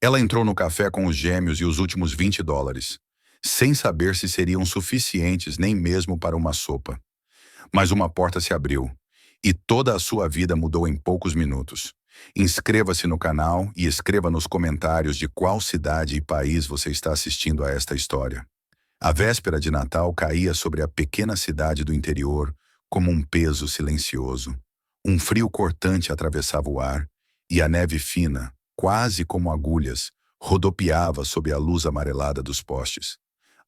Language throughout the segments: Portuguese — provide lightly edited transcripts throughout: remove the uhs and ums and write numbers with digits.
Ela entrou no café com os gêmeos e os últimos US$ 20, sem saber se seriam suficientes nem mesmo para uma sopa. Mas uma porta se abriu, e toda a sua vida mudou em poucos minutos. Inscreva-se no canal e escreva nos comentários de qual cidade e país você está assistindo a esta história. A véspera de Natal caía sobre a pequena cidade do interior como um peso silencioso. Um frio cortante atravessava o ar, e a neve fina, quase como agulhas, rodopiava sob a luz amarelada dos postes.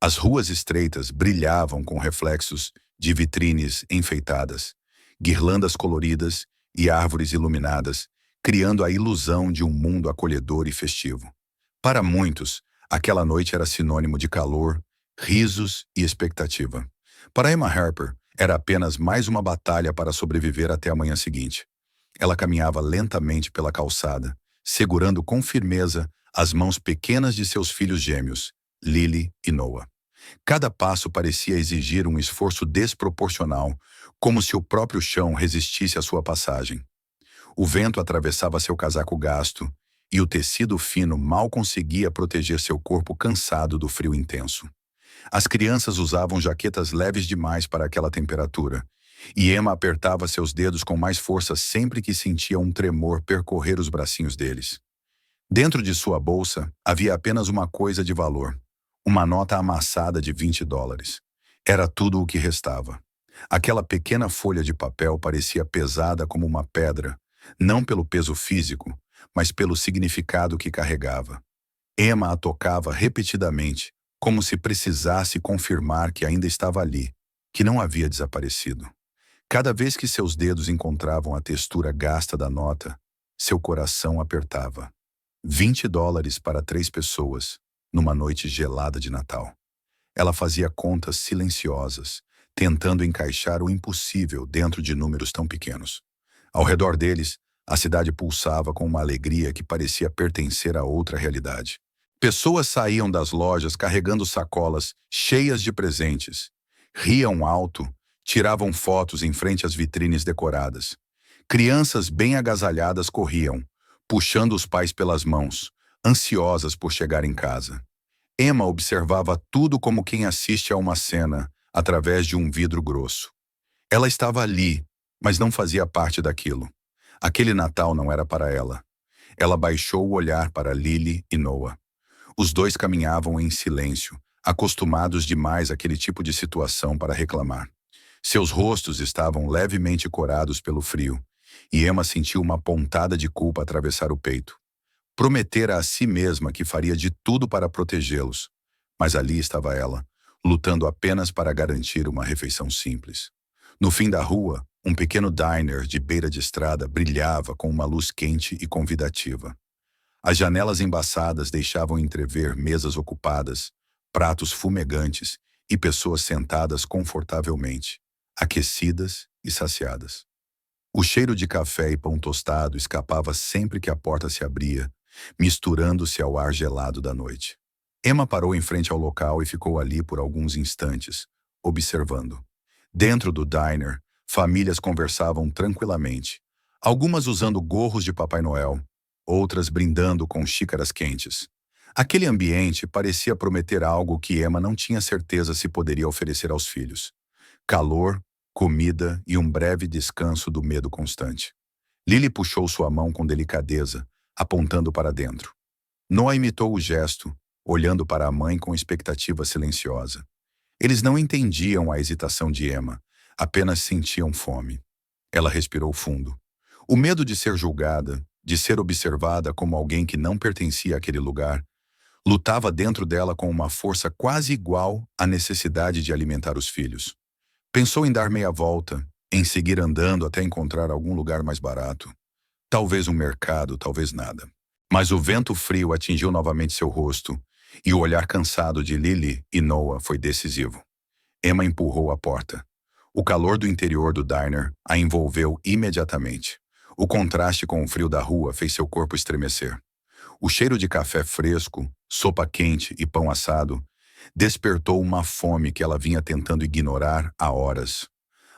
As ruas estreitas brilhavam com reflexos de vitrines enfeitadas, guirlandas coloridas e árvores iluminadas, criando a ilusão de um mundo acolhedor e festivo. Para muitos, aquela noite era sinônimo de calor, risos e expectativa. Para Emma Harper, era apenas mais uma batalha para sobreviver até a manhã seguinte. Ela caminhava lentamente pela calçada, segurando com firmeza as mãos pequenas de seus filhos gêmeos, Lily e Noah. Cada passo parecia exigir um esforço desproporcional, como se o próprio chão resistisse à sua passagem. O vento atravessava seu casaco gasto, e o tecido fino mal conseguia proteger seu corpo cansado do frio intenso. As crianças usavam jaquetas leves demais para aquela temperatura, e Emma apertava seus dedos com mais força sempre que sentia um tremor percorrer os bracinhos deles. Dentro de sua bolsa, havia apenas uma coisa de valor: uma nota amassada de US$ 20. Era tudo o que restava. Aquela pequena folha de papel parecia pesada como uma pedra, não pelo peso físico, mas pelo significado que carregava. Emma a tocava repetidamente, como se precisasse confirmar que ainda estava ali, que não havia desaparecido. Cada vez que seus dedos encontravam a textura gasta da nota, seu coração apertava. US$ 20 para 3 pessoas, numa noite gelada de Natal. Ela fazia contas silenciosas, tentando encaixar o impossível dentro de números tão pequenos. Ao redor deles, a cidade pulsava com uma alegria que parecia pertencer a outra realidade. Pessoas saíam das lojas carregando sacolas cheias de presentes. Riam alto, tiravam fotos em frente às vitrines decoradas. Crianças bem agasalhadas corriam, puxando os pais pelas mãos, ansiosas por chegar em casa. Emma observava tudo como quem assiste a uma cena, através de um vidro grosso. Ela estava ali, mas não fazia parte daquilo. Aquele Natal não era para ela. Ela baixou o olhar para Lily e Noah. Os dois caminhavam em silêncio, acostumados demais àquele tipo de situação para reclamar. Seus rostos estavam levemente corados pelo frio, e Emma sentiu uma pontada de culpa atravessar o peito. Prometera a si mesma que faria de tudo para protegê-los, mas ali estava ela, lutando apenas para garantir uma refeição simples. No fim da rua, um pequeno diner de beira de estrada brilhava com uma luz quente e convidativa. As janelas embaçadas deixavam entrever mesas ocupadas, pratos fumegantes e pessoas sentadas confortavelmente, aquecidas e saciadas. O cheiro de café e pão tostado escapava sempre que a porta se abria, misturando-se ao ar gelado da noite. Emma parou em frente ao local e ficou ali por alguns instantes, observando. Dentro do diner, famílias conversavam tranquilamente, algumas usando gorros de Papai Noel, outras brindando com xícaras quentes. Aquele ambiente parecia prometer algo que Emma não tinha certeza se poderia oferecer aos filhos: calor, comida e um breve descanso do medo constante. Lily puxou sua mão com delicadeza, apontando para dentro. Noah imitou o gesto, olhando para a mãe com expectativa silenciosa. Eles não entendiam a hesitação de Emma, apenas sentiam fome. Ela respirou fundo. O medo de ser julgada, de ser observada como alguém que não pertencia àquele lugar, lutava dentro dela com uma força quase igual à necessidade de alimentar os filhos. Pensou em dar meia volta, em seguir andando até encontrar algum lugar mais barato. Talvez um mercado, talvez nada. Mas o vento frio atingiu novamente seu rosto, e o olhar cansado de Lily e Noah foi decisivo. Emma empurrou a porta. O calor do interior do diner a envolveu imediatamente. O contraste com o frio da rua fez seu corpo estremecer. O cheiro de café fresco, sopa quente e pão assado despertou uma fome que ela vinha tentando ignorar há horas.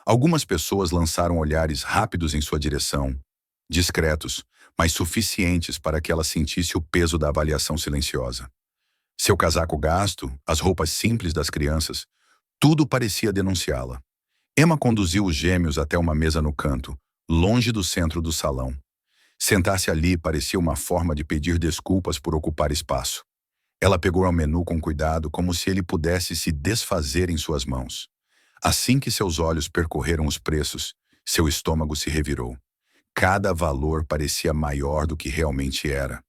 Algumas pessoas lançaram olhares rápidos em sua direção, discretos, mas suficientes para que ela sentisse o peso da avaliação silenciosa. Seu casaco gasto, as roupas simples das crianças, tudo parecia denunciá-la. Emma conduziu os gêmeos até uma mesa no canto, longe do centro do salão. Sentar-se ali parecia uma forma de pedir desculpas por ocupar espaço. Ela pegou o menu com cuidado, como se ele pudesse se desfazer em suas mãos. Assim que seus olhos percorreram os preços, seu estômago se revirou. Cada valor parecia maior do que realmente era.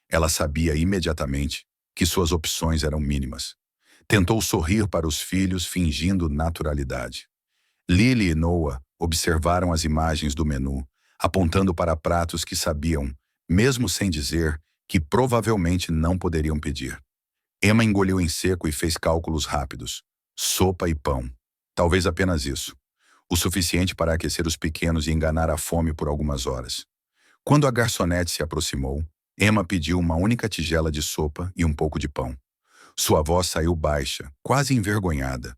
Ela sabia imediatamente que suas opções eram mínimas. Tentou sorrir para os filhos, fingindo naturalidade. Lily e Noah observaram as imagens do menu, apontando para pratos que sabiam, mesmo sem dizer, que provavelmente não poderiam pedir. Emma engoliu em seco e fez cálculos rápidos. Sopa e pão. Talvez apenas isso. O suficiente para aquecer os pequenos e enganar a fome por algumas horas. Quando a garçonete se aproximou, Emma pediu uma única tigela de sopa e um pouco de pão. Sua voz saiu baixa, quase envergonhada.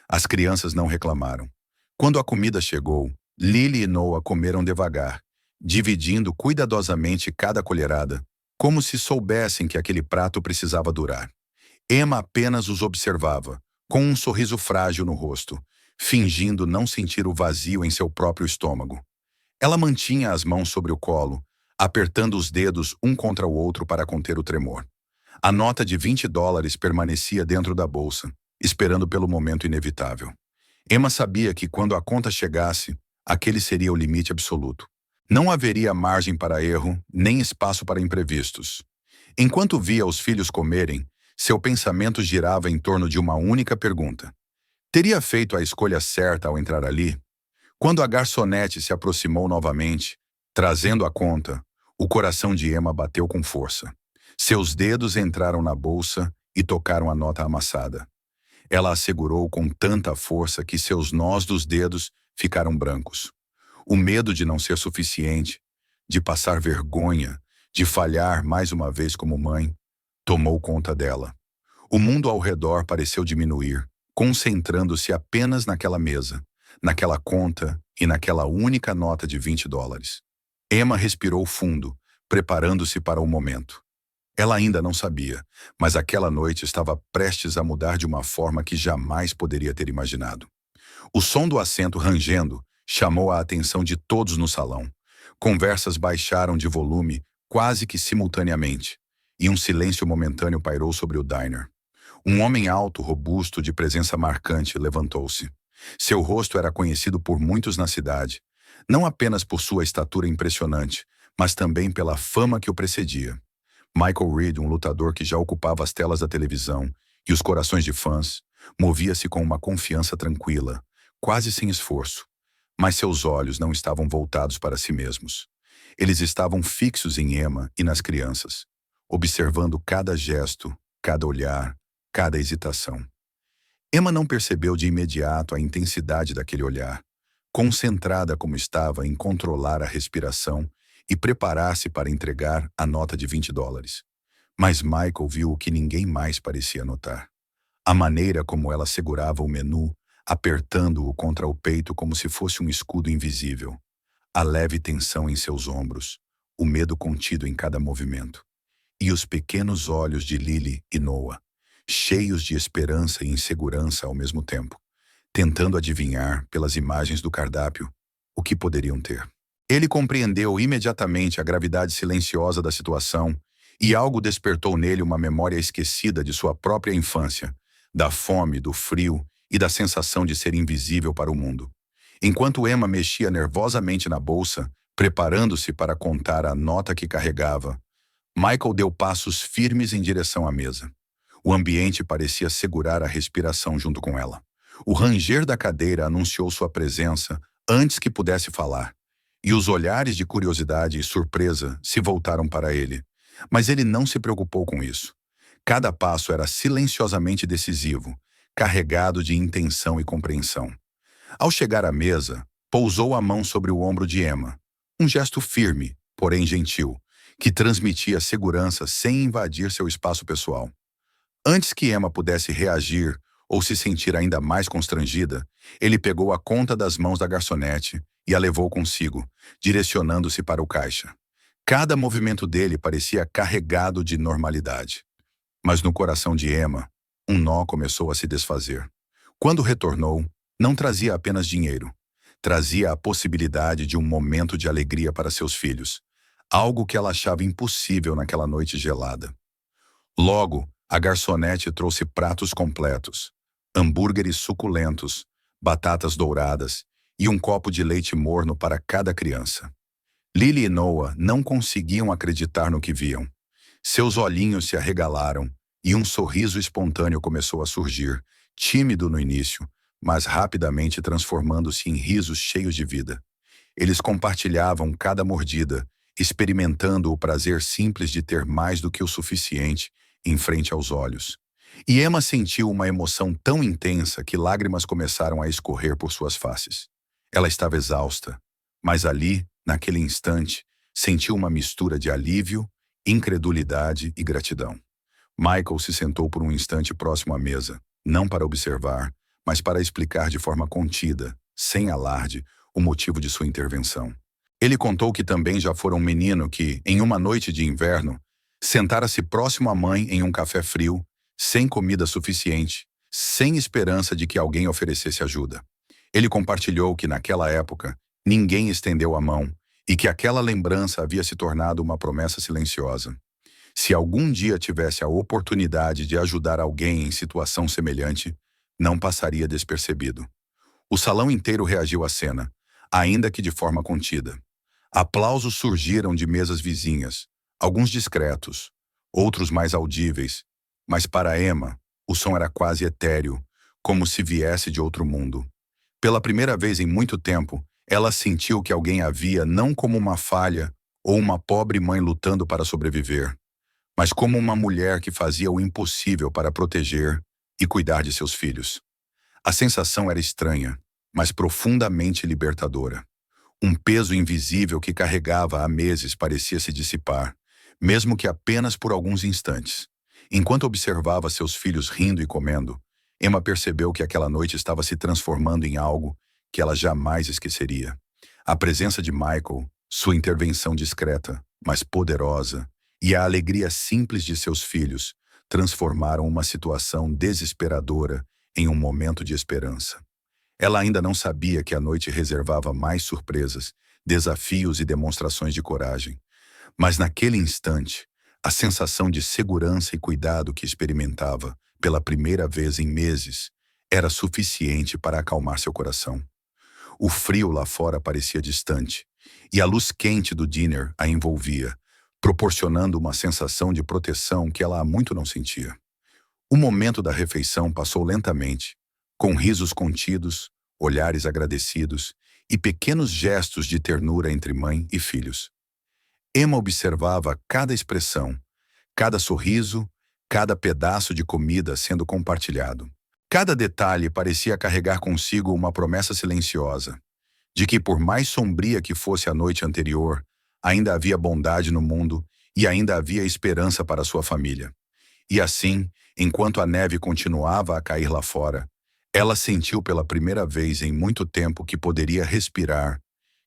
As crianças não reclamaram. Quando a comida chegou, Lily e Noah comeram devagar, dividindo cuidadosamente cada colherada, como se soubessem que aquele prato precisava durar. Emma apenas os observava, com um sorriso frágil no rosto, fingindo não sentir o vazio em seu próprio estômago. Ela mantinha as mãos sobre o colo, apertando os dedos um contra o outro para conter o tremor. A nota de $20 permanecia dentro da bolsa, esperando pelo momento inevitável. Emma sabia que quando a conta chegasse, aquele seria o limite absoluto. Não haveria margem para erro, nem espaço para imprevistos. Enquanto via os filhos comerem, seu pensamento girava em torno de uma única pergunta. Teria feito a escolha certa ao entrar ali? Quando a garçonete se aproximou novamente, trazendo a conta, o coração de Emma bateu com força. Seus dedos entraram na bolsa e tocaram a nota amassada. Ela a segurou com tanta força que seus nós dos dedos ficaram brancos. O medo de não ser suficiente, de passar vergonha, de falhar mais uma vez como mãe, tomou conta dela. O mundo ao redor pareceu diminuir, concentrando-se apenas naquela mesa, naquela conta e naquela única nota de $20. Emma respirou fundo, preparando-se para o momento. Ela ainda não sabia, mas aquela noite estava prestes a mudar de uma forma que jamais poderia ter imaginado. O som do assento rangendo chamou a atenção de todos no salão. Conversas baixaram de volume quase que simultaneamente, e um silêncio momentâneo pairou sobre o diner. Um homem alto, robusto, de presença marcante, levantou-se. Seu rosto era conhecido por muitos na cidade, não apenas por sua estatura impressionante, mas também pela fama que o precedia. Michael Reed, um lutador que já ocupava as telas da televisão e os corações de fãs, movia-se com uma confiança tranquila, quase sem esforço. Mas seus olhos não estavam voltados para si mesmos. Eles estavam fixos em Emma e nas crianças, observando cada gesto, cada olhar, cada hesitação. Emma não percebeu de imediato a intensidade daquele olhar, concentrada como estava em controlar a respiração e preparar-se para entregar a nota de $20. Mas Michael viu o que ninguém mais parecia notar. A maneira como ela segurava o menu, apertando-o contra o peito como se fosse um escudo invisível. A leve tensão em seus ombros, o medo contido em cada movimento. E os pequenos olhos de Lily e Noah, cheios de esperança e insegurança ao mesmo tempo, tentando adivinhar, pelas imagens do cardápio, o que poderiam ter. Ele compreendeu imediatamente a gravidade silenciosa da situação e algo despertou nele uma memória esquecida de sua própria infância, da fome, do frio e da sensação de ser invisível para o mundo. Enquanto Emma mexia nervosamente na bolsa, preparando-se para contar a nota que carregava, Michael deu passos firmes em direção à mesa. O ambiente parecia segurar a respiração junto com ela. O ranger da cadeira anunciou sua presença antes que pudesse falar. E os olhares de curiosidade e surpresa se voltaram para ele. Mas ele não se preocupou com isso. Cada passo era silenciosamente decisivo, carregado de intenção e compreensão. Ao chegar à mesa, pousou a mão sobre o ombro de Emma. Um gesto firme, porém gentil, que transmitia segurança sem invadir seu espaço pessoal. Antes que Emma pudesse reagir ou se sentir ainda mais constrangida, ele pegou a conta das mãos da garçonete e a levou consigo, direcionando-se para o caixa. Cada movimento dele parecia carregado de normalidade. Mas no coração de Emma, um nó começou a se desfazer. Quando retornou, não trazia apenas dinheiro. Trazia a possibilidade de um momento de alegria para seus filhos, algo que ela achava impossível naquela noite gelada. Logo, a garçonete trouxe pratos completos, hambúrgueres suculentos, batatas douradas e um copo de leite morno para cada criança. Lily e Noah não conseguiam acreditar no que viam. Seus olhinhos se arregalaram e um sorriso espontâneo começou a surgir, tímido no início, mas rapidamente transformando-se em risos cheios de vida. Eles compartilhavam cada mordida, experimentando o prazer simples de ter mais do que o suficiente em frente aos olhos. E Emma sentiu uma emoção tão intensa que lágrimas começaram a escorrer por suas faces. Ela estava exausta, mas ali, naquele instante, sentiu uma mistura de alívio, incredulidade e gratidão. Michael se sentou por um instante próximo à mesa, não para observar, mas para explicar de forma contida, sem alarde, o motivo de sua intervenção. Ele contou que também já fora um menino que, em uma noite de inverno, sentara-se próximo à mãe em um café frio, sem comida suficiente, sem esperança de que alguém oferecesse ajuda. Ele compartilhou que, naquela época, ninguém estendeu a mão e que aquela lembrança havia se tornado uma promessa silenciosa. Se algum dia tivesse a oportunidade de ajudar alguém em situação semelhante, não passaria despercebido. O salão inteiro reagiu à cena, ainda que de forma contida. Aplausos surgiram de mesas vizinhas, alguns discretos, outros mais audíveis, mas para Emma, o som era quase etéreo, como se viesse de outro mundo. Pela primeira vez em muito tempo, ela sentiu que alguém a via não como uma falha ou uma pobre mãe lutando para sobreviver, mas como uma mulher que fazia o impossível para proteger e cuidar de seus filhos. A sensação era estranha, mas profundamente libertadora. Um peso invisível que carregava há meses parecia se dissipar, mesmo que apenas por alguns instantes. Enquanto observava seus filhos rindo e comendo, Emma percebeu que aquela noite estava se transformando em algo que ela jamais esqueceria. A presença de Michael, sua intervenção discreta, mas poderosa, e a alegria simples de seus filhos transformaram uma situação desesperadora em um momento de esperança. Ela ainda não sabia que a noite reservava mais surpresas, desafios e demonstrações de coragem. Mas naquele instante, a sensação de segurança e cuidado que experimentava pela primeira vez em meses era suficiente para acalmar seu coração. O frio lá fora parecia distante, e a luz quente do diner a envolvia, proporcionando uma sensação de proteção que ela há muito não sentia. O momento da refeição passou lentamente, com risos contidos, olhares agradecidos e pequenos gestos de ternura entre mãe e filhos. Emma observava cada expressão, cada sorriso, cada pedaço de comida sendo compartilhado. Cada detalhe parecia carregar consigo uma promessa silenciosa, de que por mais sombria que fosse a noite anterior, ainda havia bondade no mundo e ainda havia esperança para sua família. E assim, enquanto a neve continuava a cair lá fora, ela sentiu pela primeira vez em muito tempo que poderia respirar,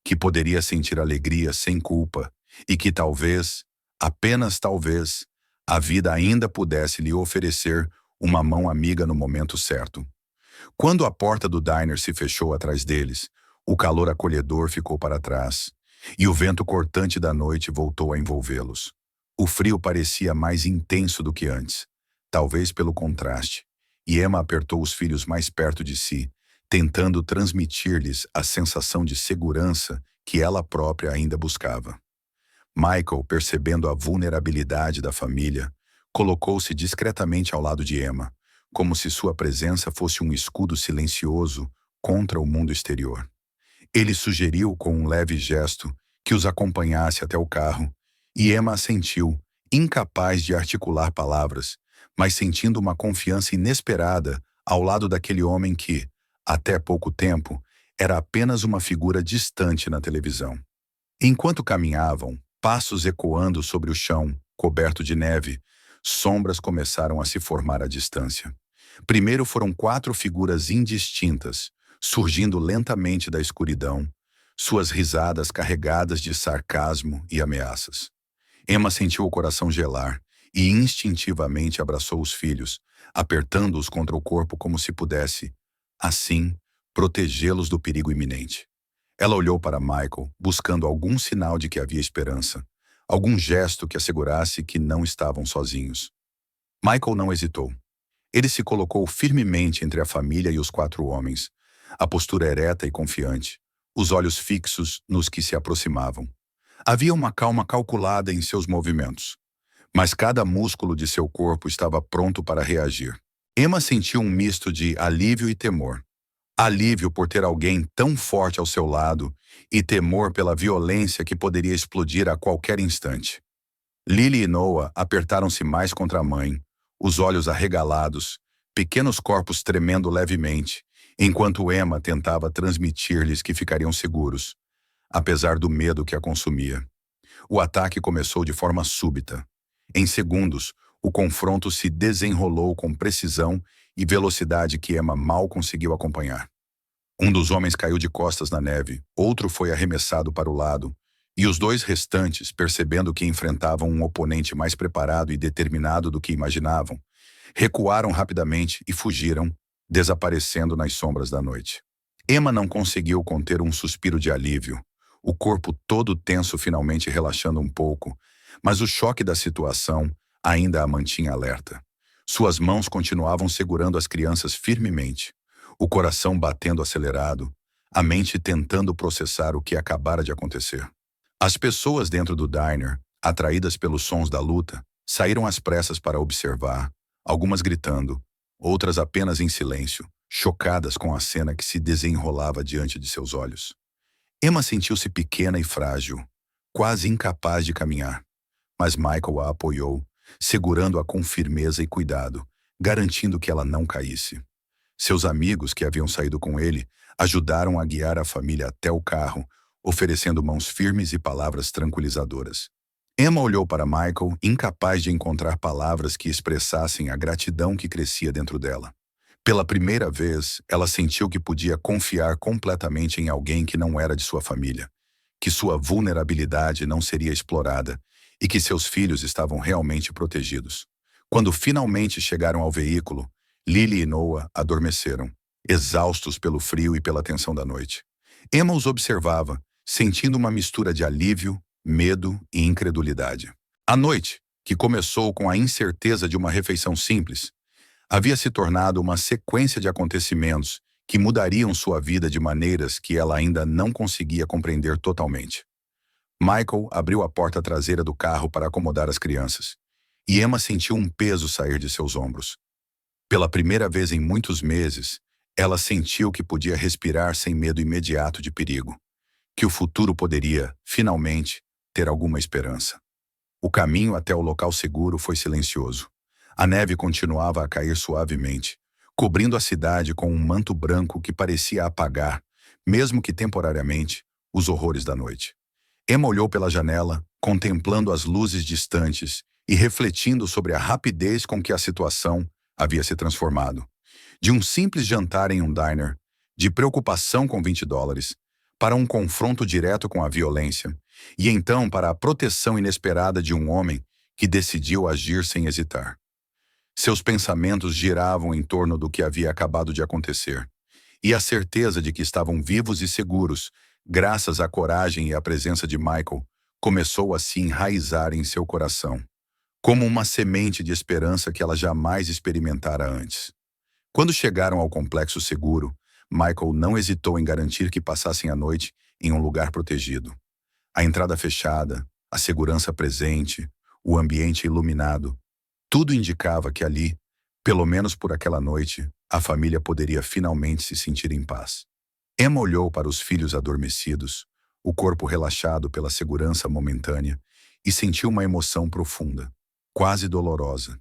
que poderia sentir alegria sem culpa e que talvez, apenas talvez, a vida ainda pudesse lhe oferecer uma mão amiga no momento certo. Quando a porta do diner se fechou atrás deles, o calor acolhedor ficou para trás e o vento cortante da noite voltou a envolvê-los. O frio parecia mais intenso do que antes, talvez pelo contraste, e Emma apertou os filhos mais perto de si, tentando transmitir-lhes a sensação de segurança que ela própria ainda buscava. Michael, percebendo a vulnerabilidade da família, colocou-se discretamente ao lado de Emma, como se sua presença fosse um escudo silencioso contra o mundo exterior. Ele sugeriu com um leve gesto que os acompanhasse até o carro, e Emma assentiu, incapaz de articular palavras, mas sentindo uma confiança inesperada ao lado daquele homem que, até pouco tempo, era apenas uma figura distante na televisão. Enquanto caminhavam, passos ecoando sobre o chão, coberto de neve, sombras começaram a se formar à distância. Primeiro foram 4 figuras indistintas, surgindo lentamente da escuridão, suas risadas carregadas de sarcasmo e ameaças. Emma sentiu o coração gelar e instintivamente abraçou os filhos, apertando-os contra o corpo como se pudesse, assim, protegê-los do perigo iminente. Ela olhou para Michael, buscando algum sinal de que havia esperança, algum gesto que assegurasse que não estavam sozinhos. Michael não hesitou. Ele se colocou firmemente entre a família e os 4 homens, a postura ereta e confiante, os olhos fixos nos que se aproximavam. Havia uma calma calculada em seus movimentos, mas cada músculo de seu corpo estava pronto para reagir. Emma sentiu um misto de alívio e temor. Alívio por ter alguém tão forte ao seu lado e temor pela violência que poderia explodir a qualquer instante. Lily e Noah apertaram-se mais contra a mãe, os olhos arregalados, pequenos corpos tremendo levemente, enquanto Emma tentava transmitir-lhes que ficariam seguros, apesar do medo que a consumia. O ataque começou de forma súbita. Em segundos, o confronto se desenrolou com precisão e velocidade que Emma mal conseguiu acompanhar. Um dos homens caiu de costas na neve, outro foi arremessado para o lado, e os 2 restantes, percebendo que enfrentavam um oponente mais preparado e determinado do que imaginavam, recuaram rapidamente e fugiram, desaparecendo nas sombras da noite. Emma não conseguiu conter um suspiro de alívio, o corpo todo tenso finalmente relaxando um pouco, mas o choque da situação ainda a mantinha alerta. Suas mãos continuavam segurando as crianças firmemente, o coração batendo acelerado, a mente tentando processar o que acabara de acontecer. As pessoas dentro do diner, atraídas pelos sons da luta, saíram às pressas para observar, algumas gritando, outras apenas em silêncio, chocadas com a cena que se desenrolava diante de seus olhos. Emma sentiu-se pequena e frágil, quase incapaz de caminhar, mas Michael a apoiou, segurando-a com firmeza e cuidado, garantindo que ela não caísse. Seus amigos, que haviam saído com ele, ajudaram a guiar a família até o carro, oferecendo mãos firmes e palavras tranquilizadoras. Emma olhou para Michael, incapaz de encontrar palavras que expressassem a gratidão que crescia dentro dela. Pela primeira vez, ela sentiu que podia confiar completamente em alguém que não era de sua família, que sua vulnerabilidade não seria explorada e que seus filhos estavam realmente protegidos. Quando finalmente chegaram ao veículo, Lily e Noah adormeceram, exaustos pelo frio e pela tensão da noite. Emma os observava, sentindo uma mistura de alívio, medo e incredulidade. A noite, que começou com a incerteza de uma refeição simples, havia se tornado uma sequência de acontecimentos que mudariam sua vida de maneiras que ela ainda não conseguia compreender totalmente. Michael abriu a porta traseira do carro para acomodar as crianças, e Emma sentiu um peso sair de seus ombros. Pela primeira vez em muitos meses, ela sentiu que podia respirar sem medo imediato de perigo, que o futuro poderia, finalmente, ter alguma esperança. O caminho até o local seguro foi silencioso. A neve continuava a cair suavemente, cobrindo a cidade com um manto branco que parecia apagar, mesmo que temporariamente, os horrores da noite. Emma olhou pela janela, contemplando as luzes distantes e refletindo sobre a rapidez com que a situação havia se transformado. De um simples jantar em um diner, de preocupação com $20, para um confronto direto com a violência, e então para a proteção inesperada de um homem que decidiu agir sem hesitar. Seus pensamentos giravam em torno do que havia acabado de acontecer, e a certeza de que estavam vivos e seguros, graças à coragem e à presença de Michael, começou a se enraizar em seu coração, como uma semente de esperança que ela jamais experimentara antes. Quando chegaram ao complexo seguro, Michael não hesitou em garantir que passassem a noite em um lugar protegido. A entrada fechada, a segurança presente, o ambiente iluminado, tudo indicava que ali, pelo menos por aquela noite, a família poderia finalmente se sentir em paz. Emma olhou para os filhos adormecidos, o corpo relaxado pela segurança momentânea, e sentiu uma emoção profunda, quase dolorosa,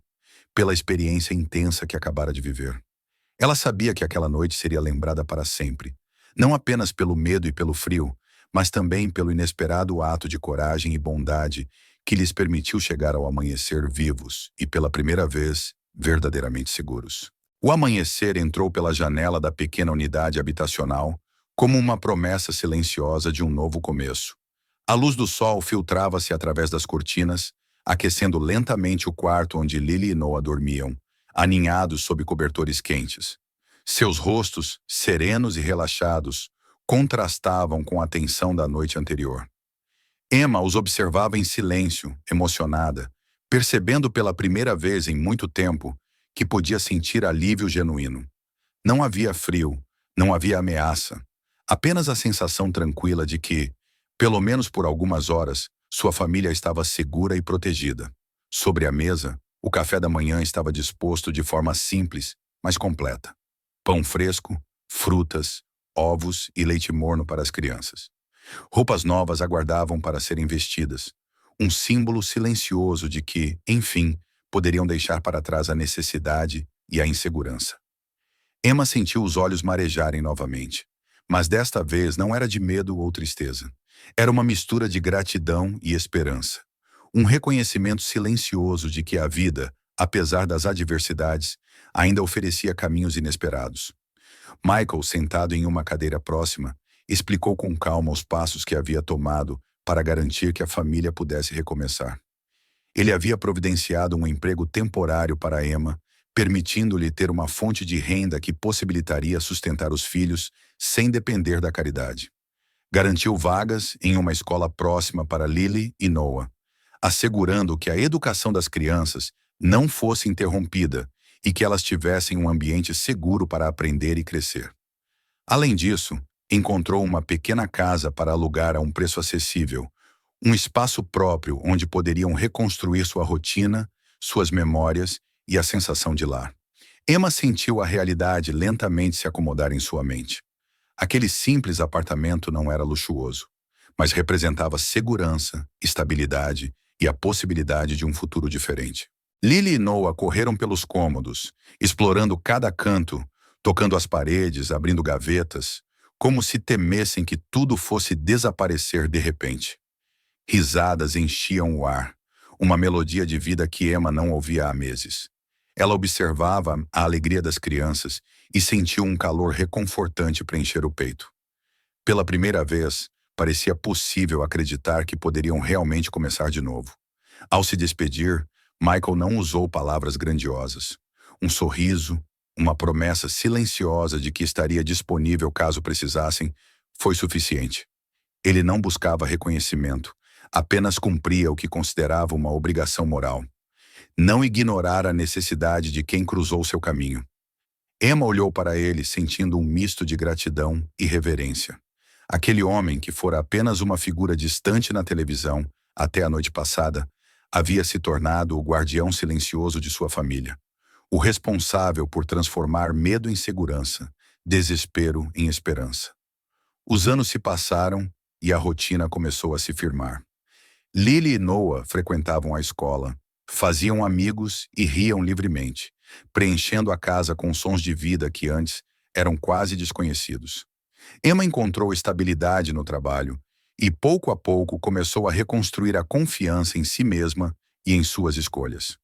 pela experiência intensa que acabara de viver. Ela sabia que aquela noite seria lembrada para sempre, não apenas pelo medo e pelo frio, mas também pelo inesperado ato de coragem e bondade que lhes permitiu chegar ao amanhecer vivos e, pela primeira vez, verdadeiramente seguros. O amanhecer entrou pela janela da pequena unidade habitacional, como uma promessa silenciosa de um novo começo. A luz do sol filtrava-se através das cortinas, aquecendo lentamente o quarto onde Lily e Noah dormiam, aninhados sob cobertores quentes. Seus rostos, serenos e relaxados, contrastavam com a tensão da noite anterior. Emma os observava em silêncio, emocionada, percebendo pela primeira vez em muito tempo que podia sentir alívio genuíno. Não havia frio, não havia ameaça, apenas a sensação tranquila de que, pelo menos por algumas horas, sua família estava segura e protegida. Sobre a mesa, o café da manhã estava disposto de forma simples, mas completa. Pão fresco, frutas, ovos e leite morno para as crianças. Roupas novas aguardavam para serem vestidas, um símbolo silencioso de que, enfim, poderiam deixar para trás a necessidade e a insegurança. Emma sentiu os olhos marejarem novamente, mas desta vez não era de medo ou tristeza. Era uma mistura de gratidão e esperança. Um reconhecimento silencioso de que a vida, apesar das adversidades, ainda oferecia caminhos inesperados. Michael, sentado em uma cadeira próxima, explicou com calma os passos que havia tomado para garantir que a família pudesse recomeçar. Ele havia providenciado um emprego temporário para Emma, permitindo-lhe ter uma fonte de renda que possibilitaria sustentar os filhos sem depender da caridade. Garantiu vagas em uma escola próxima para Lily e Noah, assegurando que a educação das crianças não fosse interrompida e que elas tivessem um ambiente seguro para aprender e crescer. Além disso, encontrou uma pequena casa para alugar a um preço acessível, um espaço próprio onde poderiam reconstruir sua rotina, suas memórias e a sensação de lar. Emma sentiu a realidade lentamente se acomodar em sua mente. Aquele simples apartamento não era luxuoso, mas representava segurança, estabilidade e a possibilidade de um futuro diferente. Lily e Noah correram pelos cômodos, explorando cada canto, tocando as paredes, abrindo gavetas, como se temessem que tudo fosse desaparecer de repente. Risadas enchiam o ar, uma melodia de vida que Emma não ouvia há meses. Ela observava a alegria das crianças e sentiu um calor reconfortante preencher o peito. Pela primeira vez, parecia possível acreditar que poderiam realmente começar de novo. Ao se despedir, Michael não usou palavras grandiosas. Um sorriso, uma promessa silenciosa de que estaria disponível caso precisassem, foi suficiente. Ele não buscava reconhecimento, apenas cumpria o que considerava uma obrigação moral. Não ignorar a necessidade de quem cruzou seu caminho. Emma olhou para ele sentindo um misto de gratidão e reverência. Aquele homem que fora apenas uma figura distante na televisão, até a noite passada, havia se tornado o guardião silencioso de sua família. O responsável por transformar medo em segurança, desespero em esperança. Os anos se passaram e a rotina começou a se firmar. Lily e Noah frequentavam a escola, faziam amigos e riam livremente, preenchendo a casa com sons de vida que antes eram quase desconhecidos. Emma encontrou estabilidade no trabalho e, pouco a pouco, começou a reconstruir a confiança em si mesma e em suas escolhas.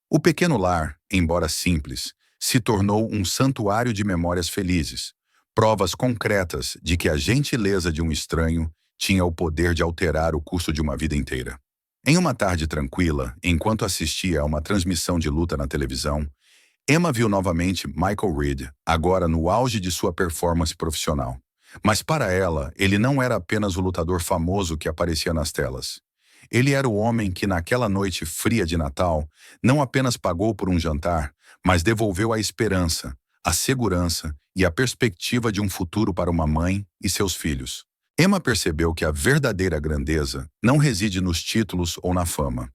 O pequeno lar, embora simples, se tornou um santuário de memórias felizes, provas concretas de que a gentileza de um estranho tinha o poder de alterar o curso de uma vida inteira. Em uma tarde tranquila, enquanto assistia a uma transmissão de luta na televisão, Emma viu novamente Michael Reed, agora no auge de sua performance profissional. Mas para ela, ele não era apenas o lutador famoso que aparecia nas telas. Ele era o homem que naquela noite fria de Natal não apenas pagou por um jantar, mas devolveu a esperança, a segurança e a perspectiva de um futuro para uma mãe e seus filhos. Emma percebeu que a verdadeira grandeza não reside nos títulos ou na fama,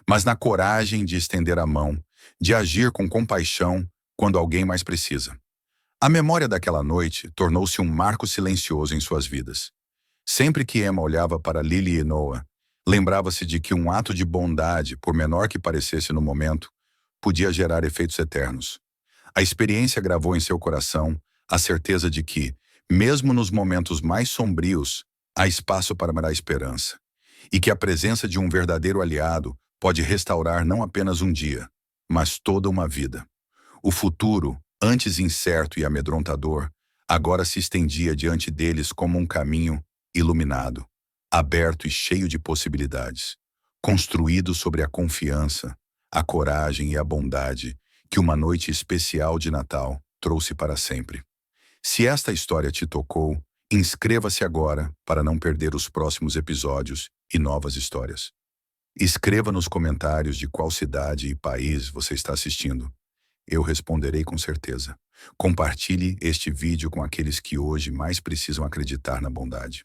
mas na coragem de estender a mão, de agir com compaixão quando alguém mais precisa. A memória daquela noite tornou-se um marco silencioso em suas vidas. Sempre que Emma olhava para Lily e Noah, lembrava-se de que um ato de bondade, por menor que parecesse no momento, podia gerar efeitos eternos. A experiência gravou em seu coração a certeza de que, mesmo nos momentos mais sombrios, há espaço para a esperança, e que a presença de um verdadeiro aliado pode restaurar não apenas um dia, mas toda uma vida. O futuro, antes incerto e amedrontador, agora se estendia diante deles como um caminho iluminado, aberto e cheio de possibilidades, construído sobre a confiança, a coragem e a bondade que uma noite especial de Natal trouxe para sempre. Se esta história te tocou, inscreva-se agora para não perder os próximos episódios e novas histórias. Escreva nos comentários de qual cidade e país você está assistindo. Eu responderei com certeza. Compartilhe este vídeo com aqueles que hoje mais precisam acreditar na bondade.